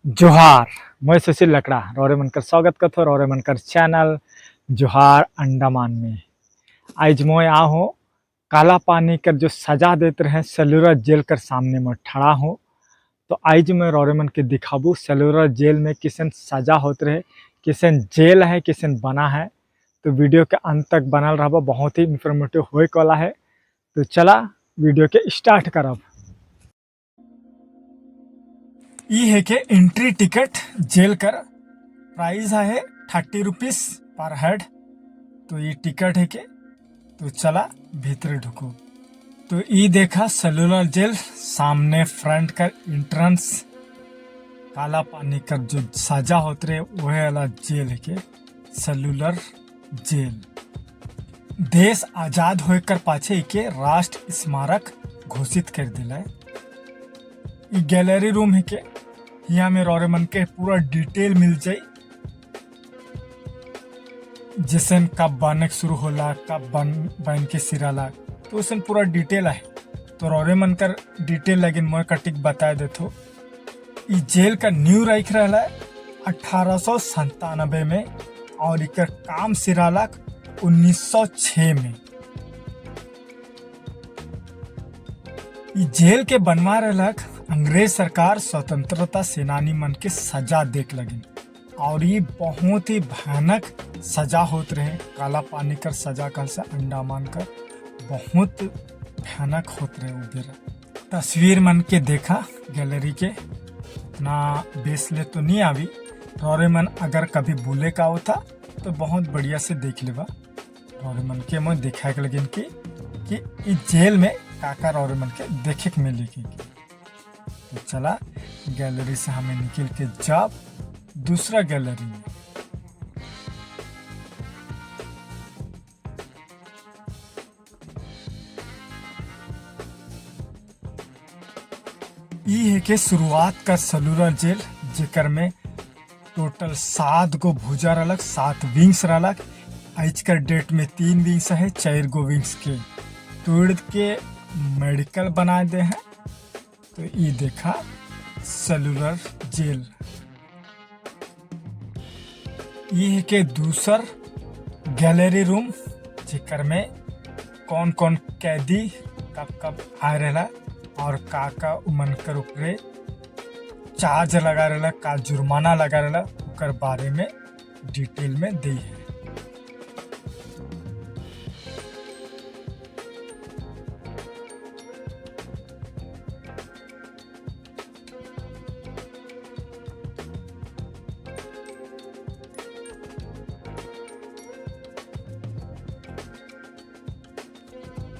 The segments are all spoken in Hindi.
जोहार। मैं सुशील लकड़ा रौरे मनकर स्वागत करथो रौरे मनकर चैनल जोहार अंडमान में। आज मैं आ हूँ काला पानी कर जो सजा देते रहे सेलुलर जेल कर सामने में ठड़ा हूँ। तो आज मैं रौरे मन के दिखाबू सेलुलर जेल में किसन सजा होते रहे, किसन जेल है, किसन बना है। तो वीडियो के अंत तक बनल रहा, बहुत ही इंफॉर्मेटिव होए वाला है। तो चला वीडियो के स्टार्ट करब। ये है कि एंट्री टिकट जेल कर प्राइस है 30 रुपीस पर हेड। तो ये टिकट है के तो चला भीतर ढुको। तो ये देखा सेलुलर जेल सामने फ्रंट का एंट्रेंस काला पानी का जो सजा होते रहे वह वाला जेल है के सेलुलर जेल। देश आजाद होकर पाछे के राष्ट्र स्मारक घोषित कर दिला है। ये गैलरी रूम है के यहाँ में रौरे मन के पूरा डिटेल मिल जाए, जैसन कब बनक शुरू होला, कब बन के सिराला, तो उसन पूरा डिटेल है। तो रौरे मन कर डिटेल लगे मैं कटिक बता देतो। ई जेल का न्यू रख रहा है 1897 में और इकर काम सिराला 1906 में। ई जेल के बनवा रहलक अंग्रेज सरकार स्वतंत्रता सेनानी मन के सजा देख लगे और ये बहुत ही भयानक सजा होते रहे। काला पानी कर सजा कल से अंडमान कर बहुत भयानक होते रहे उधर। तस्वीर मन के देखा गैलरी के ना बेस ले तो नहीं आवी। रौरे मन अगर कभी भूले का होता तो बहुत बढ़िया से देख लेवा। रौरे मन के मैं देखा के लगे कि इस जेल में काका रौरे मन के देखे के मिले की। तो चला गैलरी से हमें निकल के जाब दूसरा गैलरी में। ये है के शुरुआत का सेलुलर जेल जेकर में टोटल 7 गो भुजा रलक, 7 विंग्स रलक। आज का डेट में 3 विंग्स है, 4 गो विंग्स के तोड़ के मेडिकल बना दे हैं। तो ये देखा सेलुलर जेल। ये है के दूसर गैलरी रूम जेकर में कौन कौन कैदी कब कब आ रहा और का उमन कर ऊपरे चार्ज लगा रहा, का जुर्माना लगा रहा, उकर बारे में डिटेल में दी है।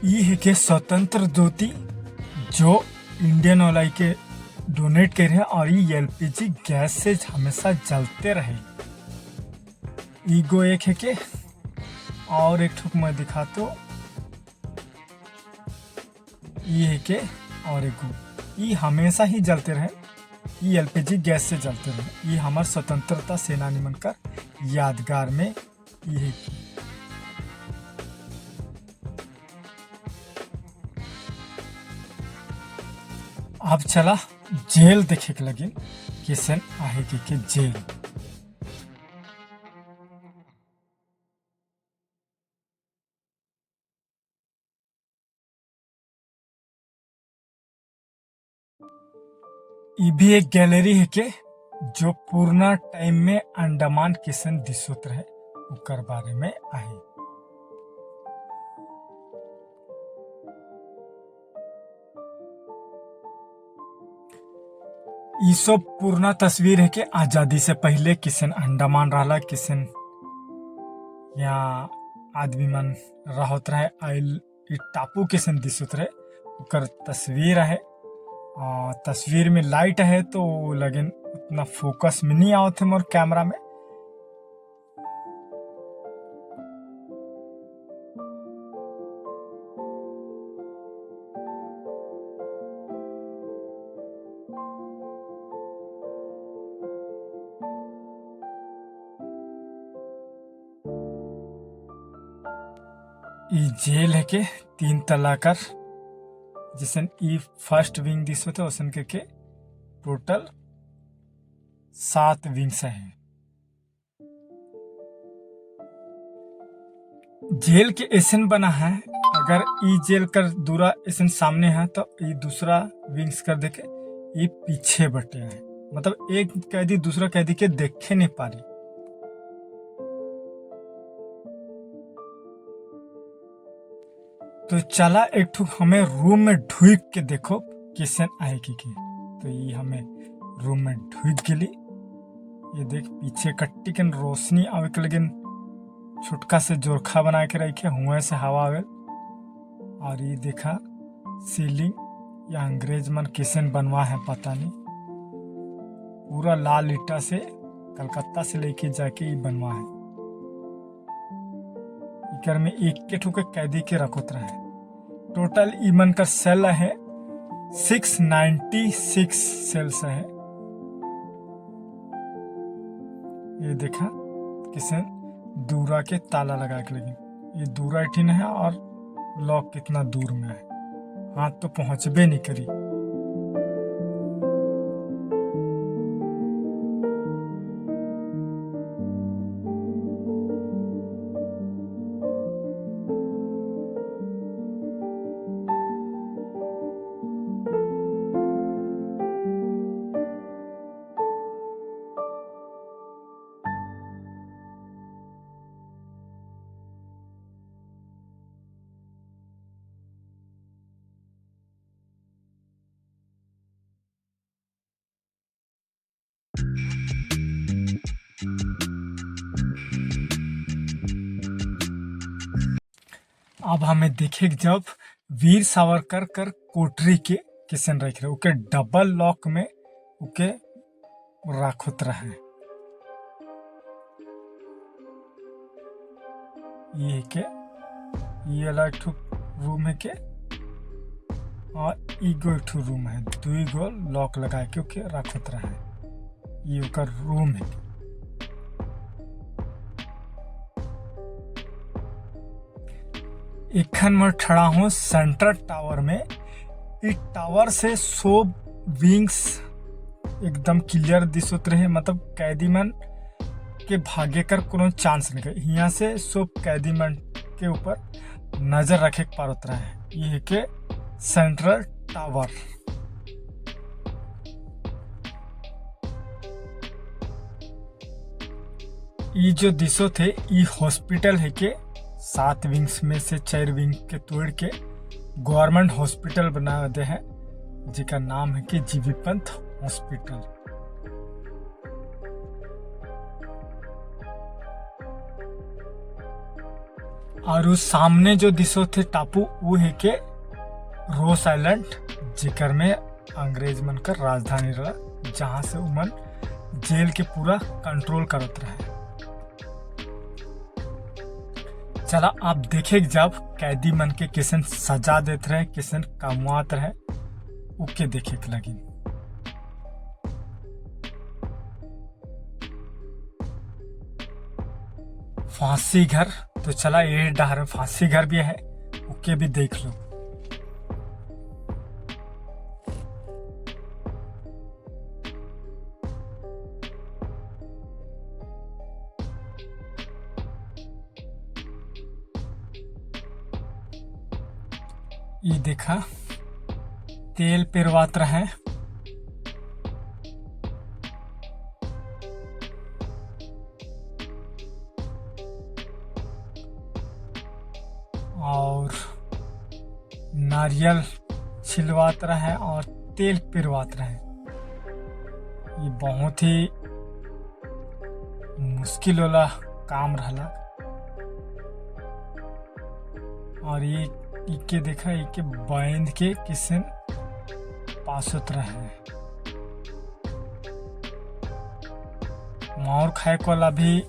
ये है के स्वतंत्र ज्योति जो इंडियन ऑयल के डोनेट कर रहे हैं और ये एलपीजी गैस से हमेशा जलते रहे। ईगो एक है के और एक ठुक मैं दिखा तो ये है के और एक ये हमेशा ही जलते रहे। ये एलपीजी गैस से जलते रहे। ये हमारे स्वतंत्रता सेनानी मन का यादगार में ये है कि अब चला जेल देखे के लगे किसन आहे के जेल। ये भी एक गैलरी है के जो पूर्णा टाइम में अंडमान किसन दिसोत रहे उकर बारे में आहे। ये सब पूर्णा तस्वीर है कि आजादी से पहले किसन अंडमान रहा, किसन यहाँ आदमी मन रहत रहे आइल टापू किसन दिसत रहे उकर तस्वीर है। तस्वीर में लाइट है तो लेकिन उतना फोकस में नहीं आवत है मोर कैमरा में। ये जेल है के 3 तला कर जिसन ई फर्स्ट विंग दिस होते वसन के टोटल 7 विंग्स हैं। जेल के एसन बना है, अगर ई जेल कर दूसरा एसन सामने है तो ये दूसरा विंग्स कर देखे ये पीछे बटे हैं, मतलब एक कैदी दूसरा कैदी के देखे नहीं पा रही। तो चला एक ठो हमें रूम में ढूक के देखो किसन आएगी की। तो ये हमें रूम में ढूक गेली। ये देख पीछे कट्टी के रोशनी आवे के, लेकिन छुटका से जोरखा बना के रखे हुए से हवा आवे। और ये देखा सीलिंग या अंग्रेज मन किसन बनवा है पता नहीं, पूरा लाल ईटा से कलकत्ता से लेके जाके ये बनवा है। इकर में एक के ठुके कैदी के रखोत रहे। टोटल ईमन का सेल है 696 सेल्स है। ये देखा किसन दूरा के ताला लगा के, लेकिन ये दूरा इठिन है और लॉक कितना दूर में है, हाथ तो पहुंचबे नहीं करी। अब हमें देखे जब वीर सावरकर कर कोठरी के किसन रख रहे उके डबल लॉक में उके राखुत रहे। ये के ये अलग रूम है के, और इगो एक रूम है, 2 गो लॉक लगा के उके राखुत रहे। ये उकर रूम है। इखन में खड़ा हूँ सेंट्रल टावर में। इस टावर से सब विंग्स एकदम क्लियर दिसत रहे, मतलब कैदी मन के भागे कर कोनो चांस नहीं है। यहाँ से सब कैदी मन के ऊपर नजर रखे पारत रहे। ये के सेंट्रल टावर। ये जो दिसो थे ये हॉस्पिटल है के 7 विंग्स में से 4 विंग के तोड़ के गवर्नमेंट हॉस्पिटल बना दे है, जिसका नाम है कि जीबी पंत हॉस्पिटल। और उस सामने जो दिसो थे टापू वो है के रोस आइलैंड, जिकर में अंग्रेज मन का राजधानी रहा, जहां से उमन जेल के पूरा कंट्रोल करत रहे। चला आप देखे जब कैदी मन के किसन सजा देते रहे, किसन कमवात रहे, उके देखे के लगी। फांसी घर, तो चला ये डर फांसी घर भी है, उके भी देख लो। ये देखा तेल पिरवात रहे। और नारियल छिलवात रहे और तेल पिरवात रहे। ये बहुत ही मुश्किल वाला काम रहला। और ये इके देखा इके बांध के किसन पासुत रहे। मार खाए वाला भी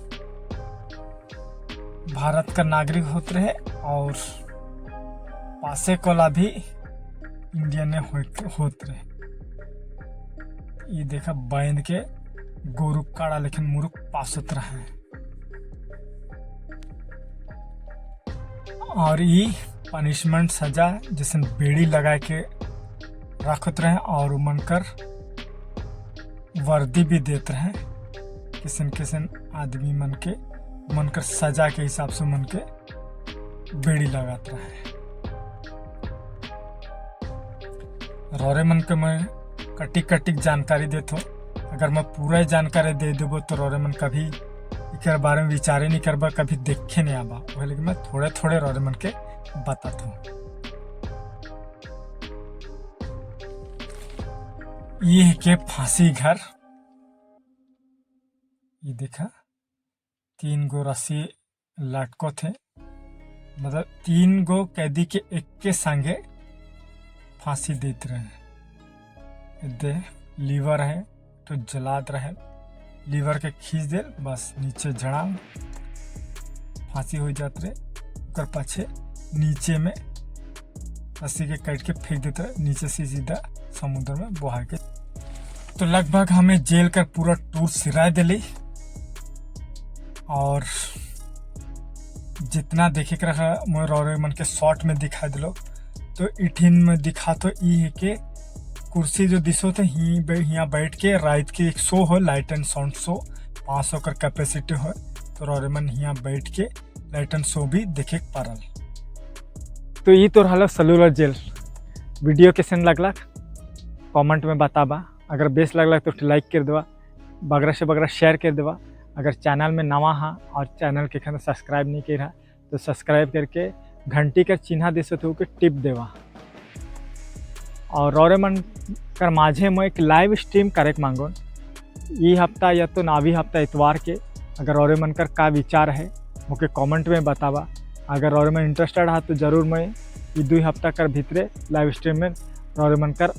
भारत का नागरिक होते रहे, और पासे वाला भी इंडियन होते रहे। ये देखा बांध के गोरु काड़ा, लेकिन मुरुक पासुत रहे। और ये पनिशमेंट सजा जैसे बेड़ी लगा के रखत रहे, और उमन कर वर्दी भी देते रहे, किसन किसन आदमी मन के मन कर सजा के हिसाब से मन के बेड़ी लगाते रहे। रोरे मन के मैं कटिक कटिक जानकारी देता हूँ। अगर मैं पूरा जानकारी दे देबो तो रोरे मन कभी इकर बारे में विचारे नहीं करबा, कभी देखे नहीं आबा। वही लेकिन मैं थोड़े थोड़े रोरे मन के बताता हूँ। ये है के फांसी घर, ये देखा 3 गो रस्सी लटको थे, मतलब 3 गो कैदी के एक के संगे फांसी देते रहे। दे लीवर है तो जलात रहे, लीवर के खींच दे बस नीचे झड़ाम फांसी हो जाते रहे। ओकर पाछे नीचे में रस्सी के काट के फेंक देते रहे, नीचे से सीधा समुद्र में बहा के। तो लगभग हमें जेल का पूरा टूर सिरा दिली और जितना देखे के रहा मैं रोरे मन के शॉर्ट में दिखा दिलो। तो इठिन में दिखा तो ई है के कुर्सी जो दिसो थे यहाँ बैठ के रात के एक शो हो, लाइट एंड साउंड शो 500 का कैपेसिटी हो। तो रोरे मन यहाँ बैठ के लाइट एंड शो भी देखे पारल। तो ये तो रहा सेलुलर जेल। वीडियो कैसन लगला कमेंट में बताबा। अगर बेस्ट लगला तो लाइक कर देवा, बगरा से बगरा शेयर कर देवा। अगर चैनल में नवा हाँ और चैनल के खाना सब्सक्राइब नहीं किया तो सब्सक्राइब करके घंटी का चिन्ह दे सो के टिप देवा। और रोरे मन कर माझे में एक लाइव स्ट्रीम करे मांगो ये हफ्ता या तो नावी हफ्ता इतवार के। अगर रोरे मन कर का विचार है मुझे कमेंट में बतावा। अगर रोरे मन इंटरेस्टेड है तो ज़रूर मैं ये 2 हफ्ता कर भीतरे लाइव स्ट्रीम में रोरे मन कर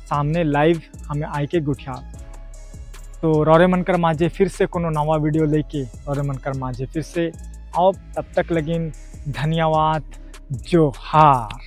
सामने लाइव हमें आई के गुठिया। तो रोरे मन कर माझे फिर से कोनो नवा वीडियो लेके रोरे मन कर माझे फिर से आओ। तब तक लगिन धन्यवाद, जोहार।